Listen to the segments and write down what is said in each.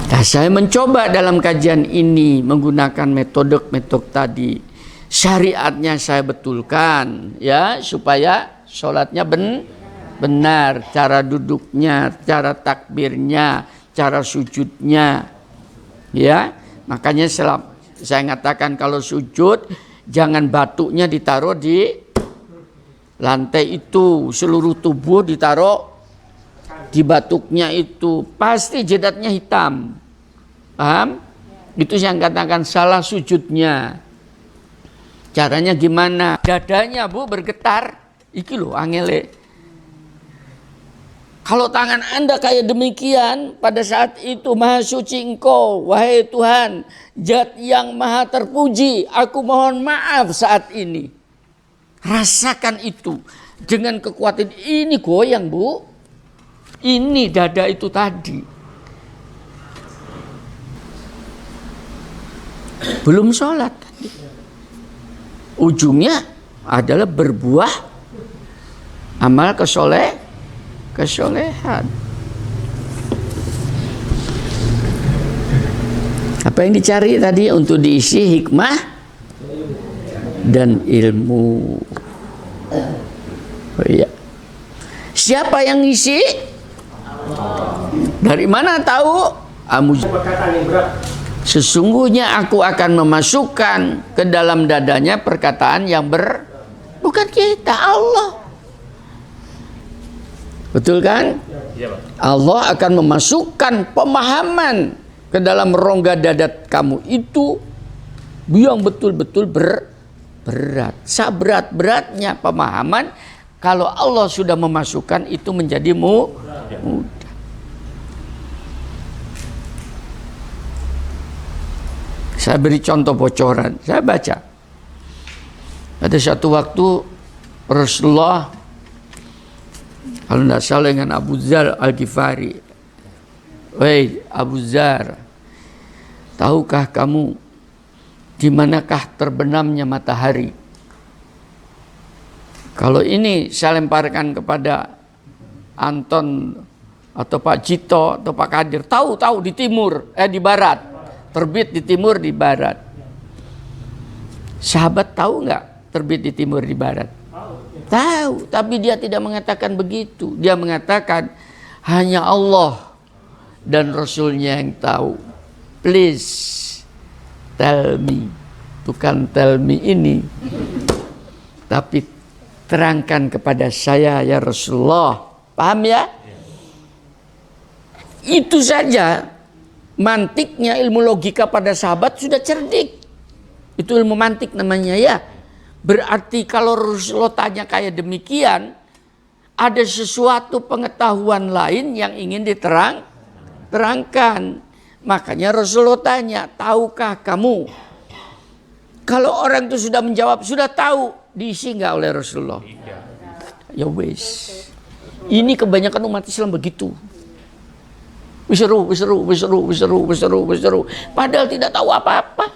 Nah, saya mencoba dalam kajian ini menggunakan metode tadi. Syariatnya saya betulkan ya, supaya sholatnya benar, cara duduknya, cara takbirnya, cara sujudnya. Ya, makanya saya mengatakan kalau sujud jangan batuknya ditaruh di lantai itu, seluruh tubuh ditaruh di batuknya itu, pasti jidatnya hitam. Paham? Itu yang katakan salah sujudnya. Caranya gimana? Dadanya Bu bergetar. Iki loh angele. Kalau tangan Anda kayak demikian, pada saat itu Maha Suci Engkau, wahai Tuhan, Zat yang Maha Terpuji, aku mohon maaf saat ini. Rasakan itu dengan kekuatan ini goyang Bu. Ini dada itu tadi. Belum sholat tadi. Ujungnya adalah berbuah amal kesolehan. Apa yang dicari tadi? Untuk diisi hikmah dan ilmu. Oh iya. Siapa yang ngisi? Dari mana tahu? Sesungguhnya aku akan memasukkan ke dalam dadanya perkataan yang bukan kita, Allah. Betul kan? Allah akan memasukkan pemahaman ke dalam rongga dada kamu itu yang betul-betul berat. Seberat-beratnya pemahaman, kalau Allah sudah memasukkan itu menjadi mudah. Saya beri contoh bocoran. Saya baca. Ada satu waktu Rasulullah, kalau tidak salah dengan Abu Dzar Al-Ghifari. Wahai Abu Dzar, tahukah kamu di manakah terbenamnya matahari? Kalau ini saya lemparkan kepada Anton atau Pak Jito atau Pak Kadir, tahu di timur, di barat. Terbit di timur, di barat. Sahabat tahu nggak terbit di timur, di barat? Tahu, tapi dia tidak mengatakan begitu. Dia mengatakan hanya Allah dan Rasulnya yang tahu. Please tell me, bukan tell me ini, tapi terangkan kepada saya ya Rasulullah. Paham ya? Itu saja. Mantiknya, ilmu logika pada sahabat sudah cerdik. Itu ilmu mantik namanya ya. Berarti kalau Rasulullah tanya kayak demikian, ada sesuatu pengetahuan lain yang ingin diterangkan. Makanya Rasulullah tanya, tahukah kamu? Kalau orang itu sudah menjawab, sudah tahu, diisi nggak oleh Rasulullah? Ya wes. Ini kebanyakan umat Islam begitu. Wiseru. Padahal tidak tahu apa-apa.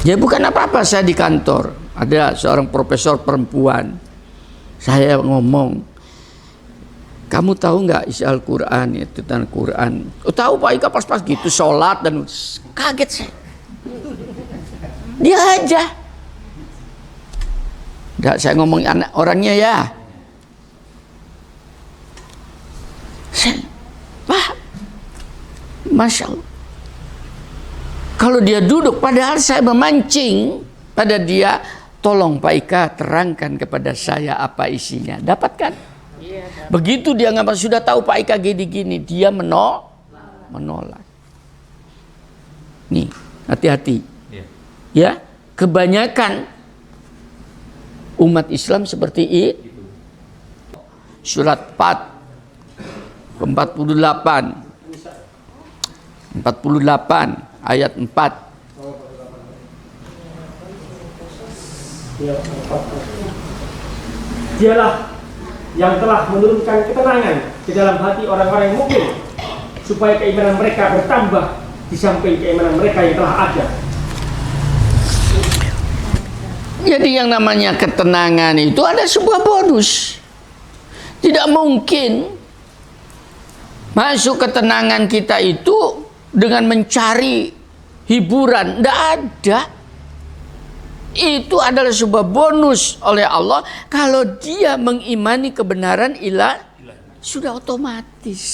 Ya bukan apa-apa, saya di kantor. Ada seorang profesor perempuan. Saya ngomong, kamu tahu nggak isi Al-Quran, itu tentang Quran? Oh, tahu Pak Ika, pas-pas gitu, sholat dan kaget saya. Dia aja. Enggak, saya ngomong anak orangnya ya. Pak, Masya Allah. Kalau dia duduk, padahal saya memancing pada dia, tolong Pak Ika terangkan kepada saya apa isinya. Dapatkan? Begitu dia nggak sudah tahu Pak Ika gini-gini, dia menolak. Nih, hati-hati. Ya, kebanyakan umat Islam seperti itu. Surat 48 ayat 4. Dialah yang telah menurunkan ketenangan di dalam hati orang-orang yang mukmin, supaya keimanan mereka bertambah di samping keimanan mereka yang telah ada. Jadi yang namanya ketenangan itu ada sebuah bonus. Tidak mungkin masuk ketenangan kita itu dengan mencari hiburan. Tidak ada. Itu adalah sebuah bonus oleh Allah. Kalau dia mengimani kebenaran ilah, sudah otomatis.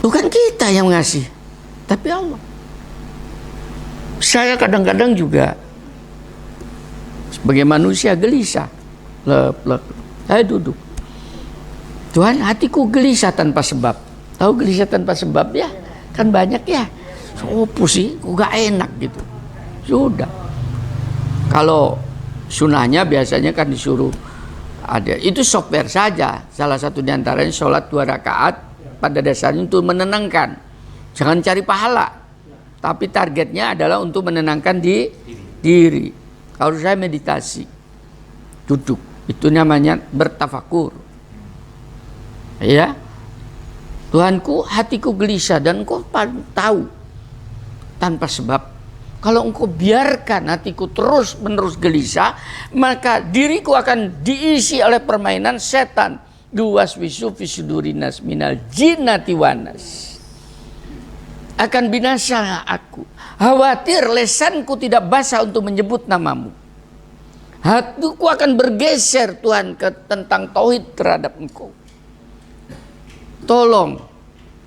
Bukan kita yang ngasih, tapi Allah. Saya kadang-kadang juga sebagai manusia gelisah. Saya duduk. Tuhan, hatiku gelisah tanpa sebab. Tahu gelisah tanpa sebab ya? Kan banyak ya. Opo sih, kok gak enak gitu. Sudah. Kalau sunahnya biasanya kan disuruh ada. Itu software saja. Salah satu diantaranya sholat 2 rakaat pada dasarnya untuk menenangkan. Jangan cari pahala. Tapi targetnya adalah untuk menenangkan diri. Kalau saya meditasi, duduk. Itu namanya bertafakur. Ya. Tuhanku, hatiku gelisah dan engkau tahu tanpa sebab. Kalau engkau biarkan hatiku terus menerus gelisah, maka diriku akan diisi oleh permainan setan. Yuwaswisu fi sudurinas minal jinnati wanas. Akan binasa aku. Khawatir lesanku tidak basah untuk menyebut namamu. Hatiku akan bergeser Tuhan tentang tauhid terhadap engkau. Tolong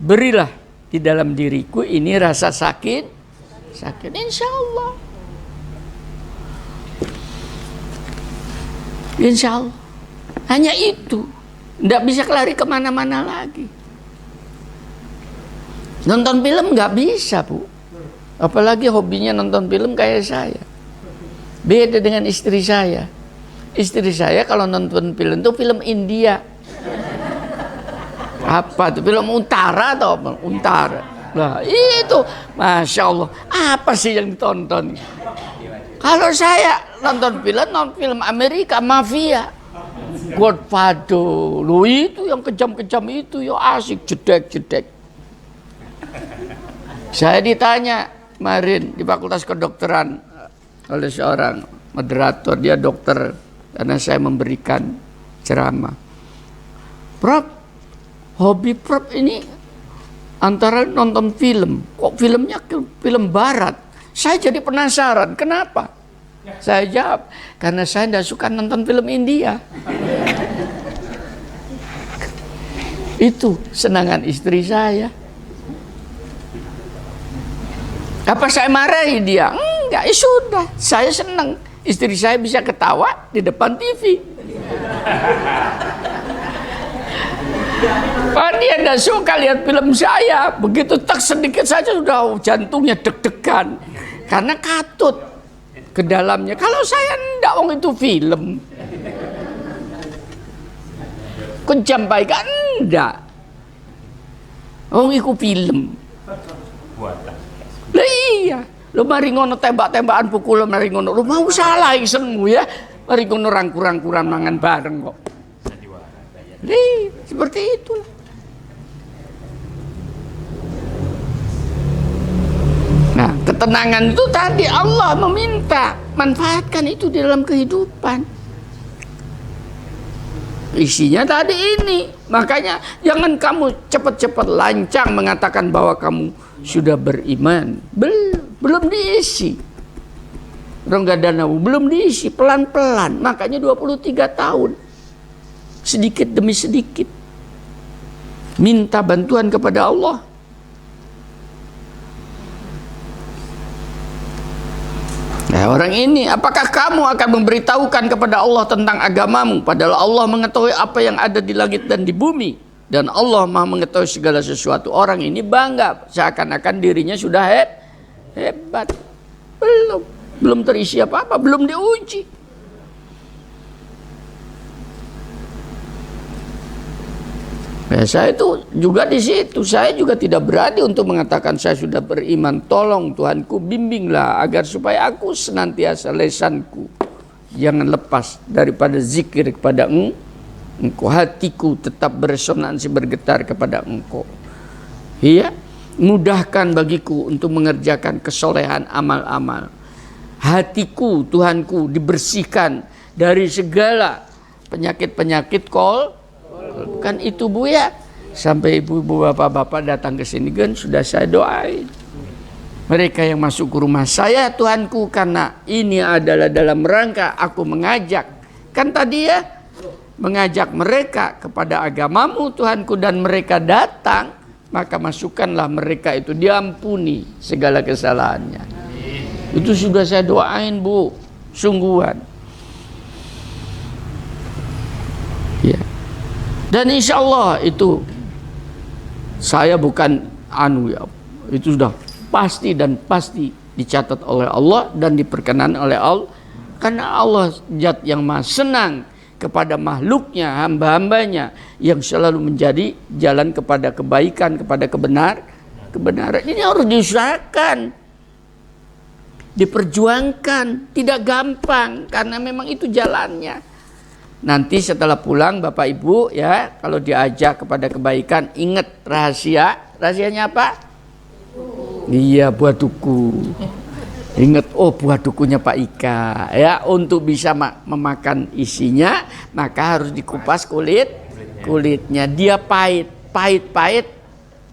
berilah di dalam diriku ini rasa sakit, insya Allah, insya Allah. Hanya itu, tidak bisa lari kemana-mana lagi. Nonton film nggak bisa, Bu. Apalagi hobinya nonton film kayak saya. Beda dengan istri saya. Istri saya kalau nonton film itu film India. Apa tuh, film Untara atau apa? Untara. Nah itu, Masya Allah, apa sih yang ditonton? Kalau saya nonton film Amerika, Mafia, Godfather, lo itu yang kejam-kejam itu, ya asik, jedek. Saya ditanya kemarin di Fakultas Kedokteran oleh seorang moderator, dia dokter, karena saya memberikan ceramah. Prof, hobi Prof ini antara nonton film, kok filmnya film barat. Saya jadi penasaran, kenapa? Saya jawab, karena saya tidak suka nonton film India. Itu senangan istri saya. Apa saya marahi dia? Enggak, ya sudah. Saya senang istri saya bisa ketawa di depan TV. Dia tidak suka lihat film saya. Begitu tak sedikit saja sudah jantungnya deg-degan. Karena katut ke dalamnya. Kalau saya tidak, wong itu film. Kejam baik kan? Enggak. Wong itu film. Lah iya. Lo mari ngono tembak-tembakan pukul mari ngono. Lo mau salah isenmu ya. Mari ngono rangkurang-kurang mangan bareng kok. Seperti itulah. Nah, ketenangan itu tadi Allah meminta, manfaatkan itu di dalam kehidupan. Isinya tadi ini. Makanya jangan kamu cepat-cepat lancang mengatakan bahwa kamu sudah beriman. Belum diisi. Ronggadanawu belum diisi, pelan-pelan. Makanya 23 tahun. Sedikit demi sedikit. Minta bantuan kepada Allah. Nah, orang ini, apakah kamu akan memberitahukan kepada Allah tentang agamamu, padahal Allah mengetahui apa yang ada di langit dan di bumi, dan Allah Maha mengetahui segala sesuatu. Orang ini bangga seakan-akan dirinya sudah hebat. Belum terisi apa-apa, belum diuji. Ya, saya itu juga di situ. Saya juga tidak berani untuk mengatakan saya sudah beriman. Tolong Tuhanku, bimbinglah agar supaya aku senantiasa lesanku jangan lepas daripada zikir kepada Engkau. Hatiku tetap beresonansi bergetar kepada Engkau. Iya, mudahkan bagiku untuk mengerjakan kesolehan amal-amal. hatiku, Tuhanku, dibersihkan dari segala penyakit-penyakit kan itu Bu ya. Sampai ibu-ibu, bapak-bapak datang ke sini kan sudah saya doain. Mereka yang masuk ke rumah saya, Tuhanku, karena ini adalah dalam rangka aku mengajak, kan tadi ya, mengajak mereka kepada agamamu Tuhanku, dan mereka datang, maka masukkanlah mereka itu diampuni segala kesalahannya. Itu sudah saya doain Bu, sungguhan. Ya. Dan insya Allah itu saya bukan ya, itu sudah pasti dan pasti dicatat oleh Allah dan diperkenan oleh Allah, karena Allah zat yang maha senang kepada makhluknya, hamba-hambanya yang selalu menjadi jalan kepada kebaikan, kepada kebenaran. Ini harus diusahakan, diperjuangkan, tidak gampang karena memang itu jalannya. Nanti setelah pulang Bapak Ibu ya, kalau diajak kepada kebaikan, ingat rahasianya apa? Iya, buah duku. Ingat, buah dukunya Pak Ika ya. Untuk bisa memakan isinya, maka harus dikupas kulitnya. Dia pahit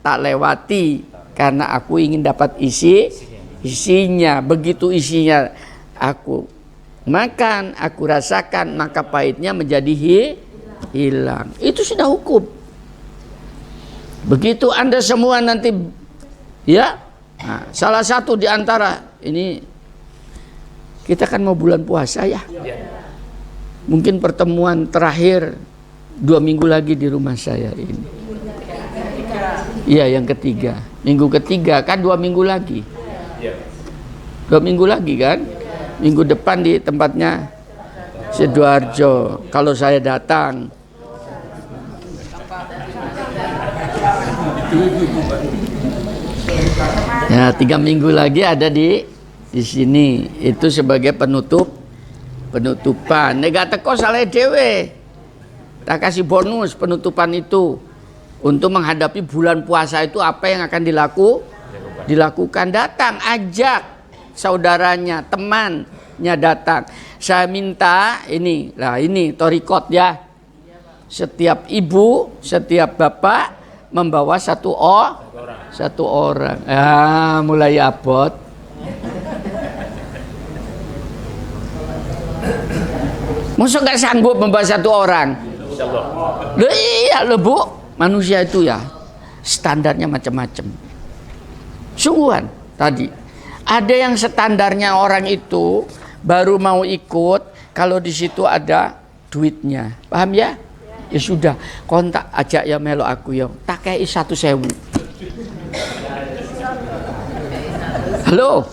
tak lewati, karena aku ingin dapat isinya. Begitu isinya aku makan, aku rasakan, maka pahitnya menjadi hilang. Itu sudah hukum. Begitu Anda semua nanti ya, nah, salah satu di antara ini, kita kan mau bulan puasa ya. Mungkin pertemuan terakhir 2 minggu lagi di rumah saya ini. Iya, yang ketiga. Minggu ketiga kan 2 minggu lagi. 2 minggu lagi kan? Minggu depan di tempatnya Sidoarjo. Kalau saya datang, ya 3 minggu lagi ada di sini. Itu sebagai penutupan. Nek teko salah dhewe. Tak kasih bonus penutupan itu untuk menghadapi bulan puasa itu, apa yang akan dilakukan. Datang, ajak saudaranya, temannya datang. Saya minta ini torikot ya. Setiap ibu, setiap bapak membawa satu orang. Mulai abot. Masa nggak sanggup membawa 1 orang? Loh, iya loh Bu, manusia itu ya standarnya macam-macam. Sungguhan tadi. Ada yang standarnya orang itu baru mau ikut kalau di situ ada duitnya, paham ya? Ya sudah, kontak aja ya melo aku ya, tak kei 1.000. Halo,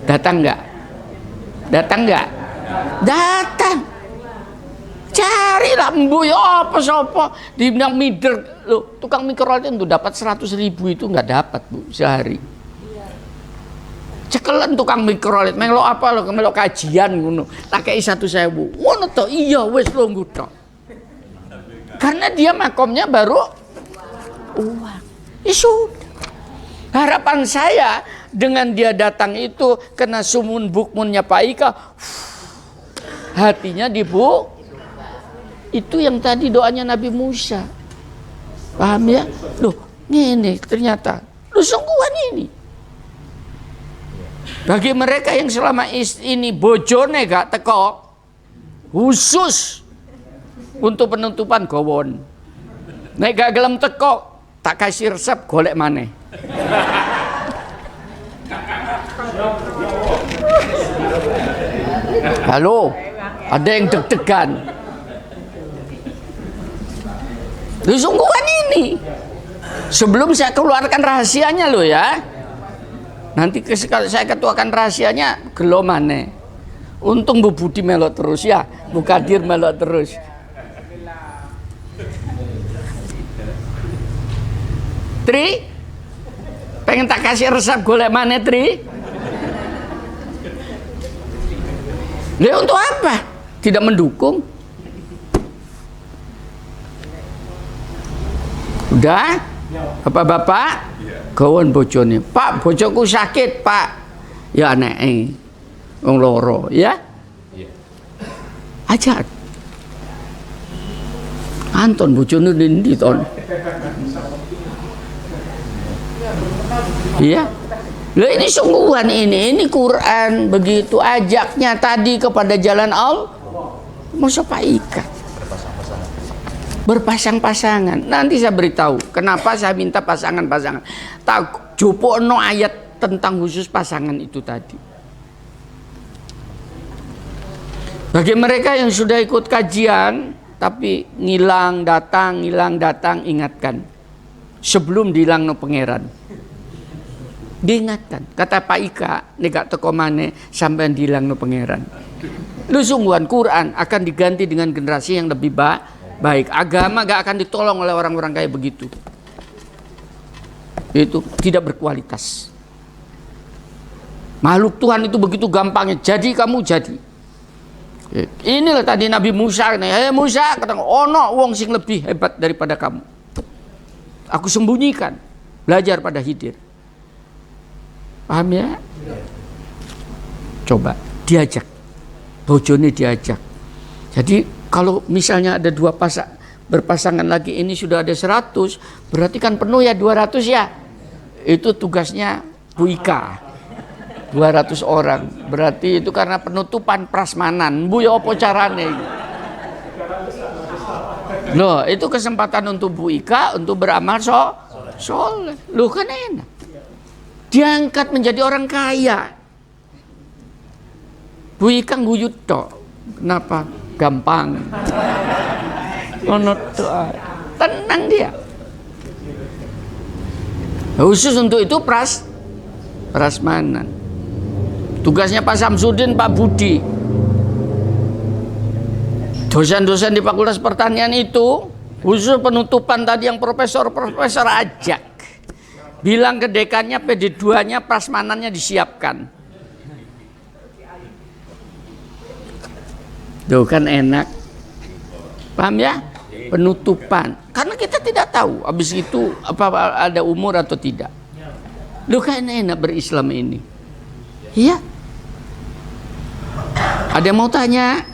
datang nggak? Datang. Carilah mbu ya apa sopo di bidang mider lo, tukang mikrolet itu dapat 100.000 itu nggak dapat Bu sehari. Cekelan tukang mikrolet, melo apa lo, melo kajian ngono, tak kei 1.000. Ngono to, iya wis lungguh tok. Karena dia makomnya baru uang. Isu. Harapan saya dengan dia datang itu kena sumun bukmunnya Pak Ika, hatinya itu yang tadi doanya Nabi Musa. Paham ya? Loh, ini ternyata lu sungguhan ini. Bagi mereka yang selama ini bojone gak teko, khusus untuk penutupan gowon. Nek gak gelem teko, tak kasih resep golek maneh. Halo, ada yang deg-degan. Sungguhan ini. Sebelum saya keluarkan rahasianya loh ya. Nanti kalau saya ketuakan rahasianya gelo maneh. Untung Bu Budi melok terus ya, Bu Kadir melok terus. Tri, pengen tak kasih resep golek maneh Tri? Dia untuk apa? Tidak mendukung. Udah? Bapak-bapak? Kawan bojone. Pak, bojoku sakit, Pak. Ya nek. wong loro, ya. Ajak. Anton bojone ndi ton? Iya. Loh ini sungguhan ini Quran begitu ajaknya tadi kepada jalan Allah. Masa Pak Ika berpasang-pasangan. Nanti saya beritahu kenapa saya minta pasangan-pasangan. Tak jopono ayat tentang khusus pasangan itu tadi. Bagi mereka yang sudah ikut kajian tapi ngilang datang, ingatkan sebelum dihilang no pangeran. Diingatkan, kata Pak Ika, nek gak teko maneh sampean dihilang no pangeran. Lu sungguhan Quran akan diganti dengan generasi yang lebih baik. Agama gak akan ditolong oleh orang-orang kayak begitu. Itu tidak berkualitas. Makhluk Tuhan itu begitu gampangnya. Jadi kamu jadi. Inilah tadi Nabi Musa, "Hei Musa, kata ono wong sing lebih hebat daripada kamu. Aku sembunyikan." Belajar pada Khidir. Paham ya? Coba diajak. Bojone diajak. Jadi kalau misalnya ada dua berpasangan lagi, ini sudah ada 100, berarti kan penuh ya 200 ya. Itu tugasnya Bu Ika. 200 orang. Berarti itu karena penutupan prasmanan. Bu ya apa carane? Loh, itu kesempatan untuk Bu Ika untuk beramal soleh. Loh kan enak. Diangkat menjadi orang kaya. Bu Ika nguyut tok. Kenapa? Gampang. Tenang dia. Khusus untuk itu prasmanan. Tugasnya Pak Samsudin, Pak Budi. Dosen-dosen di Fakultas Pertanian itu khusus penutupan tadi yang profesor ajak. Bilang ke dekannya PD2-nya prasmanannya disiapkan. Tuh kan enak. Paham ya? Penutupan. Karena kita tidak tahu habis itu apa ada umur atau tidak. Loh kan enak berislam ini. Iya. Ada yang mau tanya?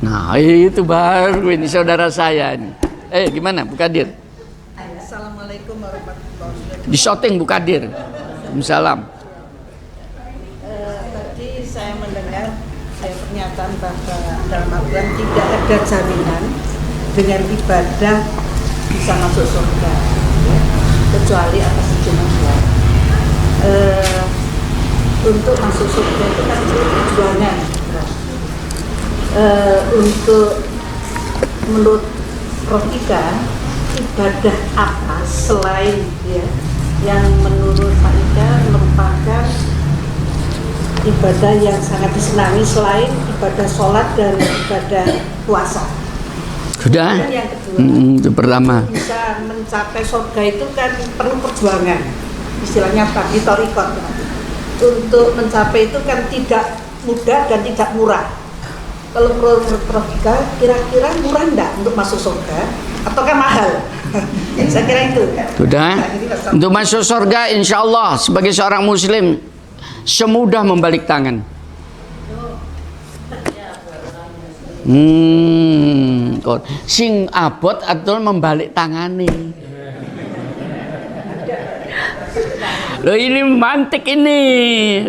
Nah itu baru ini saudara saya nih. Gimana Bu Kadir? Assalamualaikum warahmatullahi wabarakatuh. Di shooting Bu Kadir. Salam. Tadi saya mendengar pernyataan bahwa dalam Al-Quran tidak ada jaminan dengan ibadah bisa masuk surga, kecuali atas sejumlah syarat. Untuk masuk surga itu kan perjuangan. Untuk menurut Prof. Ika, ibadah apa selain yang menurut Pak Ika merupakan ibadah yang sangat disenangi selain ibadah sholat dan ibadah puasa? Sudah. Dan yang kedua, itu pertama. Bisa mencapai surga itu kan perlu perjuangan, istilahnya bagi thariqat. Untuk mencapai itu kan tidak mudah dan tidak murah. Kalau menurut Prof. Ika, kira-kira murah enggak untuk masuk surga ataukah mahal? Saya kira itu. Sudah. Untuk masuk surga insya Allah sebagai seorang muslim semudah membalik tangan. Sing abot atau membalik tangane. Loh ini mantik ini.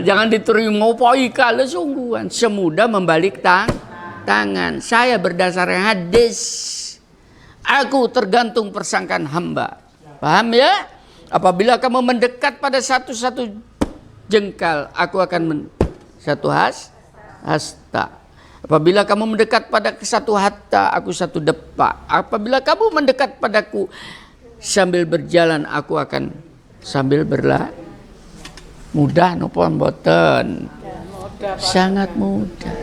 Jangan diterima Ika lo sungguhan. Semudah membalik tangan. Saya berdasarkan hadis. Aku tergantung persangkaan hamba. Paham ya? Apabila kamu mendekat pada satu jengkal, aku akan satu hasta. Apabila kamu mendekat pada satu hatta, aku satu depak. Apabila kamu mendekat padaku sambil berjalan, aku akan sambil mudah napa mboten? Sangat mudah.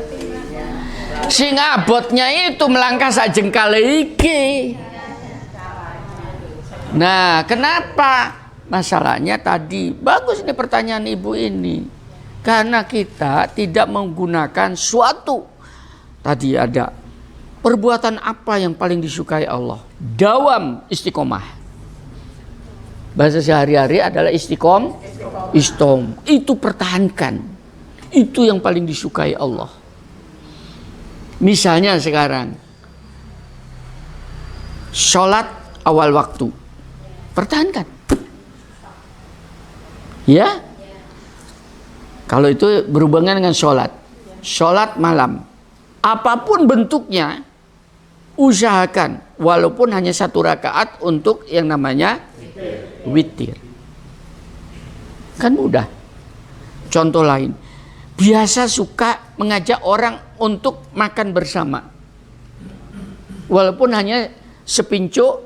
Sing abotnya itu melangkah sak jengkal iki. Nah, kenapa? Masalahnya tadi bagus ini pertanyaan ibu ini. Karena kita tidak menggunakan suatu. Tadi ada perbuatan apa yang paling disukai Allah? Dawam istiqomah. Bahasa sehari-hari adalah istom. Itu pertahankan. Itu yang paling disukai Allah. Misalnya sekarang, sholat awal waktu, pertahankan. Ya, kalau itu berhubungan dengan sholat malam, apapun bentuknya, usahakan walaupun hanya 1 rakaat untuk yang namanya witir. Kan mudah. Contoh lain, biasa suka mengajak orang untuk makan bersama, walaupun hanya sepincuk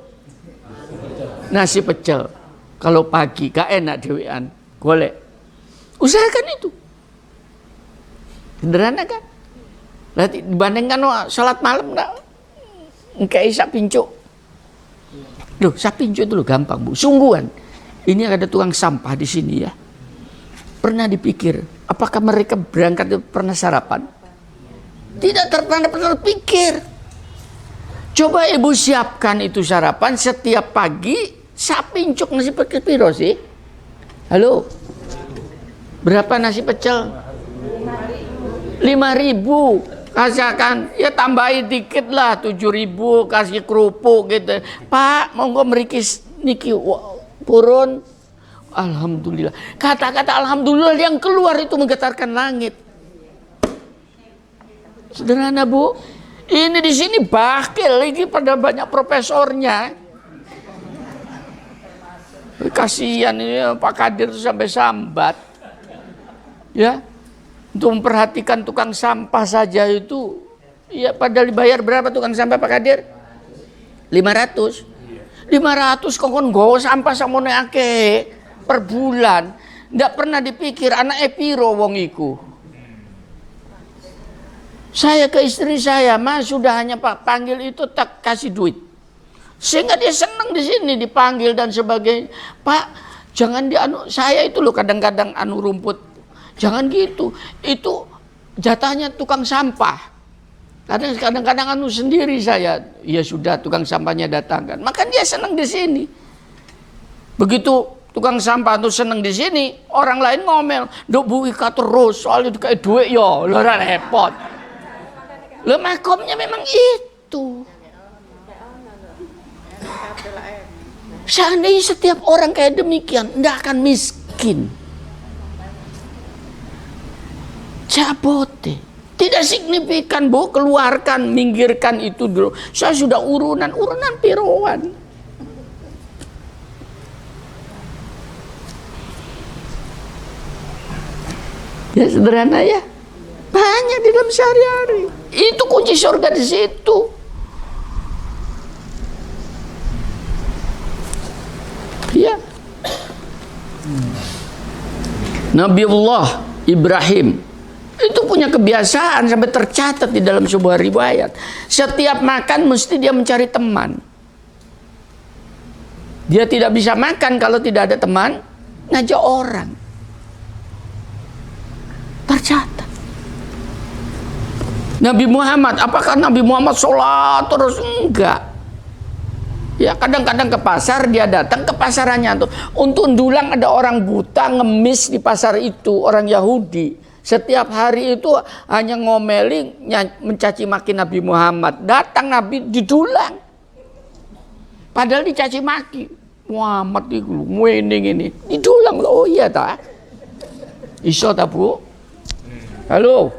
nasi pecel. Kalau pagi gak enak dewean, golek. Usahakan itu. Sederhana kan? Berarti dibandingkan sholat malam enggak sak pincuk. Loh, sak pincuk itu loh gampang, Bu. Sungguhan. Ini ada tukang sampah di sini ya. Pernah dipikir, apakah mereka berangkat itu pernah sarapan? Tidak pernah terpikir. Coba ibu siapkan itu sarapan setiap pagi, sak pincuk nasi pecel piro sih? Halo? Berapa nasi pecel? 5.000. Kasakan, ya tambahin dikit lah, 7.000, kasih kerupuk gitu. Pak, monggo mriki niki purun. Alhamdulillah. Kata-kata alhamdulillah yang keluar itu menggetarkan langit. Sederhana, Bu. Ini di sini bakil, ini pada banyak profesornya. Kasihan ini Pak Kadir sampai sambat. Ya. Untuk memperhatikan tukang sampah saja itu, ya padahal dibayar berapa tukang sampah Pak Kadir? 500. 500 kok nggawa sampah samono akeh per bulan. Ndak pernah dipikir anak piro wong iku. Saya ke istri saya, Mas sudah hanya Pak panggil itu tak kasih duit. Sehingga dia senang di sini dipanggil dan sebagainya. Pak, jangan saya itu loh kadang-kadang rumput. Jangan gitu. Itu jatahnya tukang sampah. Kadang-kadang sendiri saya. Ya sudah tukang sampahnya datangkan. Maka dia senang di sini. Begitu tukang sampah itu senang di sini, orang lain ngomel, "Nduk Bu Ika terus soalnya kayak duit yo." Lho ora repot. Lho makomnya memang itu. Seandainya setiap orang kayak demikian, ndak akan miskin. Cabote. Tidak signifikan, Bu, keluarkan, minggirkan itu dulu. Saya sudah urunan piroan. Ya sederhana ya. Banyak di dalam sehari-hari. Itu kunci surga di situ. Ya. Nabiullah Ibrahim itu punya kebiasaan sampai tercatat di dalam sebuah riwayat. Setiap makan mesti dia mencari teman. Dia tidak bisa makan kalau tidak ada teman, ngajak orang. Tercatat. Nabi Muhammad, apakah Nabi Muhammad sholat terus? Enggak. Ya kadang-kadang ke pasar, dia datang ke pasarannya tuh. Untuk ndulang ada orang buta ngemis di pasar itu, orang Yahudi. Setiap hari itu hanya ngomelin, mencaci maki Nabi Muhammad. Datang Nabi didulang. Padahal dicaci maki. Muhammad itu ngwening ini. Didulang loh, oh iya tak? Iso tak, Bu? Halo?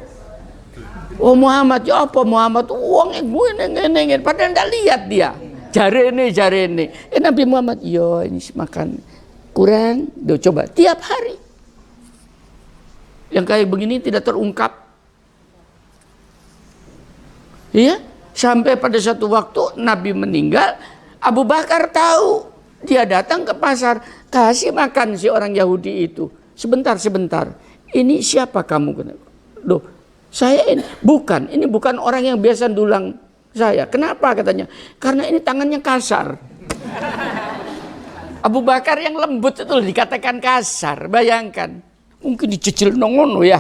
Oh Muhammad, ya apa Muhammad? Uang ngwening. Padahal tidak lihat dia. Jare ini. Nabi Muhammad, yo ini makan kurang. Duh, coba tiap hari. Yang kayak begini tidak terungkap. Iya, sampai pada satu waktu Nabi meninggal, Abu Bakar tahu. Dia datang ke pasar, kasih makan si orang Yahudi itu. Sebentar. Ini siapa kamu? Loh, saya ini bukan orang yang biasa dulang saya. Kenapa katanya? Karena ini tangannya kasar. Abu Bakar yang lembut itu dikatakan kasar, bayangkan. Mungkin dicicil nongono ya.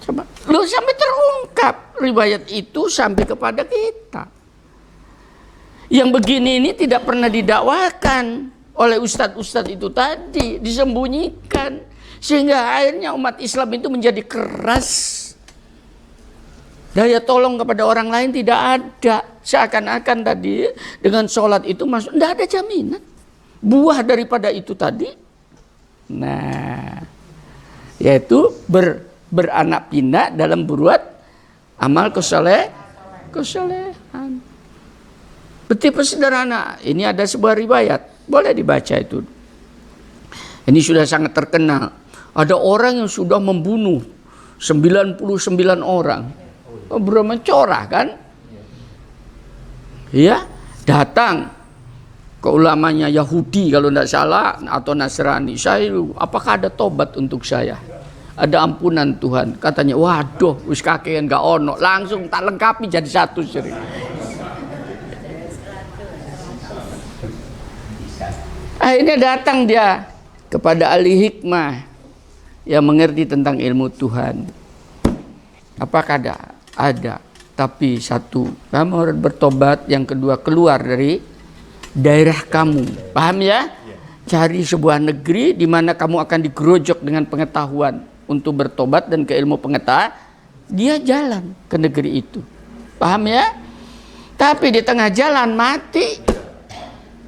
Coba, lu sampai terungkap riwayat itu sampai kepada kita. Yang begini ini tidak pernah didakwakan. oleh ustadz-ustadz itu tadi, disembunyikan. Sehingga akhirnya umat Islam itu menjadi keras. Daya tolong kepada orang lain tidak ada. Seakan-akan tadi dengan sholat itu masuk, tidak ada jaminan. Buah daripada itu tadi, nah, yaitu beranak pinak dalam berbuat amal kesolehan. Betapa sederhana. Ini ada sebuah riwayat, boleh dibaca itu. Ini sudah sangat terkenal. Ada orang yang sudah membunuh 99 orang. Bermencorah kan? Ya, datang ke ulamanya Yahudi kalau tidak salah atau Nasrani. Saya, apakah ada tobat untuk saya? Ada ampunan Tuhan. Katanya, waduh, wis kakean gak ono. Langsung tak lengkapi jadi satu sering. Akhirnya datang dia kepada ahli hikmah yang mengerti tentang ilmu Tuhan. Apakah ada? Ada. Tapi satu, kamu harus bertobat. Yang kedua, keluar dari daerah kamu. Paham ya? Cari sebuah negeri di mana kamu akan digerojok dengan pengetahuan untuk bertobat dan ke ilmu pengetahuan. Dia jalan ke negeri itu. Paham ya? Tapi di tengah jalan mati.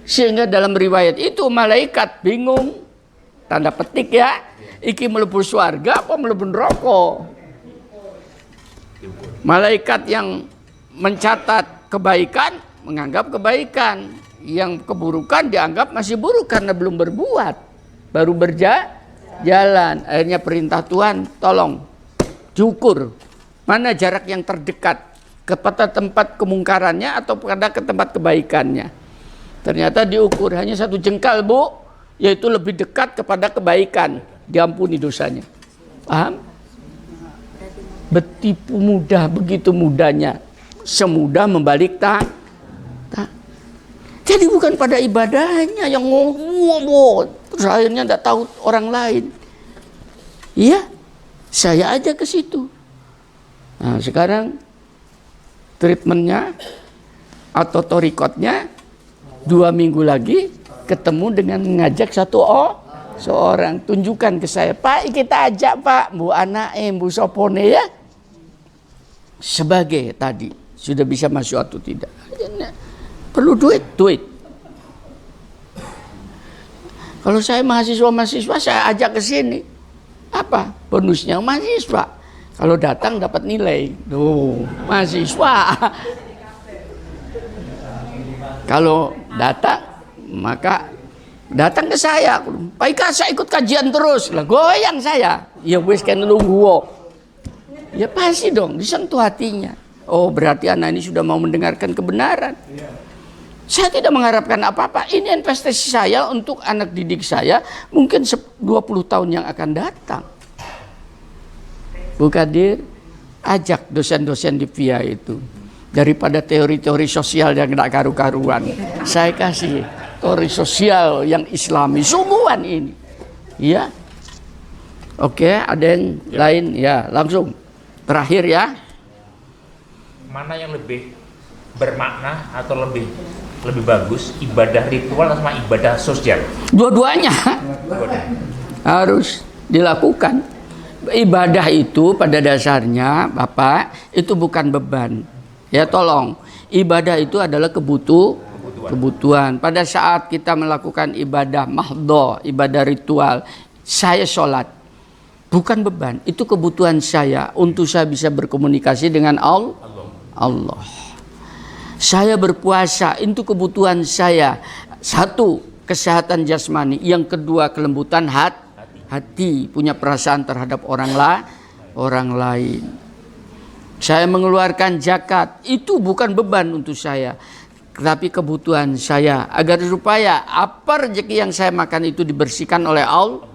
Sehingga dalam riwayat itu malaikat bingung. Tanda petik ya. Iki mlebu surga apa mlebu neraka? Malaikat yang mencatat kebaikan menganggap kebaikan, yang keburukan dianggap masih buruk karena belum berbuat, baru berjalan. Akhirnya perintah Tuhan, tolong diukur mana jarak yang terdekat kepada tempat kemungkarannya atau pada ke tempat kebaikannya. Ternyata diukur hanya 1 jengkal, Bu, yaitu lebih dekat kepada kebaikan, diampuni dosanya. Paham? Betipu mudah, begitu mudahnya, semudah membalik tak. Jadi bukan pada ibadahnya yang ngomong, terus akhirnya tidak tahu orang lain. Iya, saya aja ke situ. Nah, sekarang treatmentnya atau torikotnya 2 minggu lagi ketemu dengan mengajak seorang, tunjukkan ke saya, Pak, kita ajak Pak, Bu anak, Bu sopone ya. Sebagai tadi sudah bisa masuk atau tidak. Perlu duit. Kalau saya mahasiswa saya ajak ke sini. Apa? Bonusnya mahasiswa. Kalau datang dapat nilai. Tuh, mahasiswa. Kalau datang maka datang ke saya. Pak Ika, saya ikut kajian terus. Lah goyang saya. Ya wis kan nunggu. Ya pasti dong, disentuh hatinya. Oh, berarti anak ini sudah mau mendengarkan kebenaran. Saya tidak mengharapkan apa-apa. Ini investasi saya untuk anak didik saya mungkin 20 tahun yang akan datang. Bu Kadir, ajak dosen-dosen di VIA itu. Daripada teori-teori sosial yang tidak karu-karuan, saya kasih teori sosial yang islami. Sungguhan ini. Ya. Oke, ada yang lain? Ya, langsung. Terakhir ya. Mana yang lebih bermakna atau lebih bagus, ibadah ritual sama ibadah sosial? Dua-duanya harus dilakukan. Ibadah itu pada dasarnya, Bapak, itu bukan beban. Ya tolong, ibadah itu adalah kebutuhan. Pada saat kita melakukan ibadah mahdho, ibadah ritual, saya sholat, bukan beban, itu kebutuhan saya untuk saya bisa berkomunikasi dengan Allah. Saya berpuasa, itu kebutuhan saya. 1, kesehatan jasmani. Yang kedua, kelembutan hati, punya perasaan terhadap orang lain. Saya mengeluarkan zakat, itu bukan beban untuk saya, tapi kebutuhan saya agar supaya apa rezeki yang saya makan itu dibersihkan oleh Allah.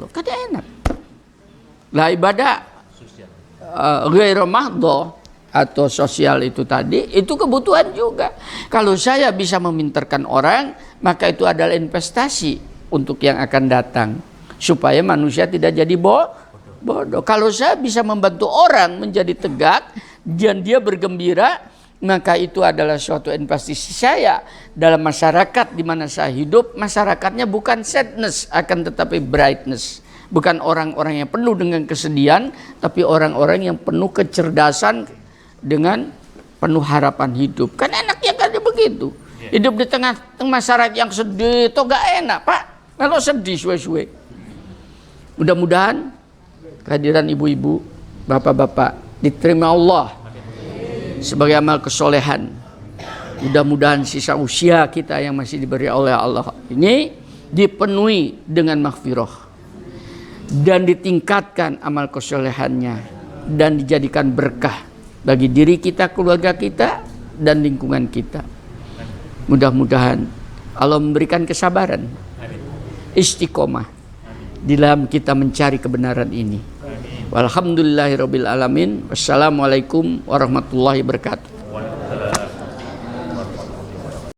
Kan enak. Lah ibadah ghairu mahdho atau sosial itu tadi, itu kebutuhan juga. Kalau saya bisa memintarkan orang, maka itu adalah investasi untuk yang akan datang, supaya manusia tidak jadi bodoh. Kalau saya bisa membantu orang menjadi tegak dan dia bergembira, maka itu adalah suatu investasi saya dalam masyarakat di mana saya hidup. Masyarakatnya bukan sadness, akan tetapi brightness. Bukan orang-orang yang penuh dengan kesedihan, tapi orang-orang yang penuh kecerdasan dengan penuh harapan hidup. Kan enaknya kan begitu. Hidup di tengah masyarakat yang sedih itu gak enak, Pak. Kalau sedih suwe-suwe. Mudah-mudahan kehadiran ibu-ibu, bapak-bapak diterima Allah sebagai amal kesolehan. Mudah-mudahan sisa usia kita yang masih diberi oleh Allah ini dipenuhi dengan maghfirah dan ditingkatkan amal kesolehannya dan dijadikan berkah bagi diri kita, keluarga kita, dan lingkungan kita. Mudah-mudahan Allah memberikan kesabaran, istiqomah di dalam kita mencari kebenaran ini. Walhamdulillahirabbil alamin. Wassalamualaikum warahmatullahi wabarakatuh.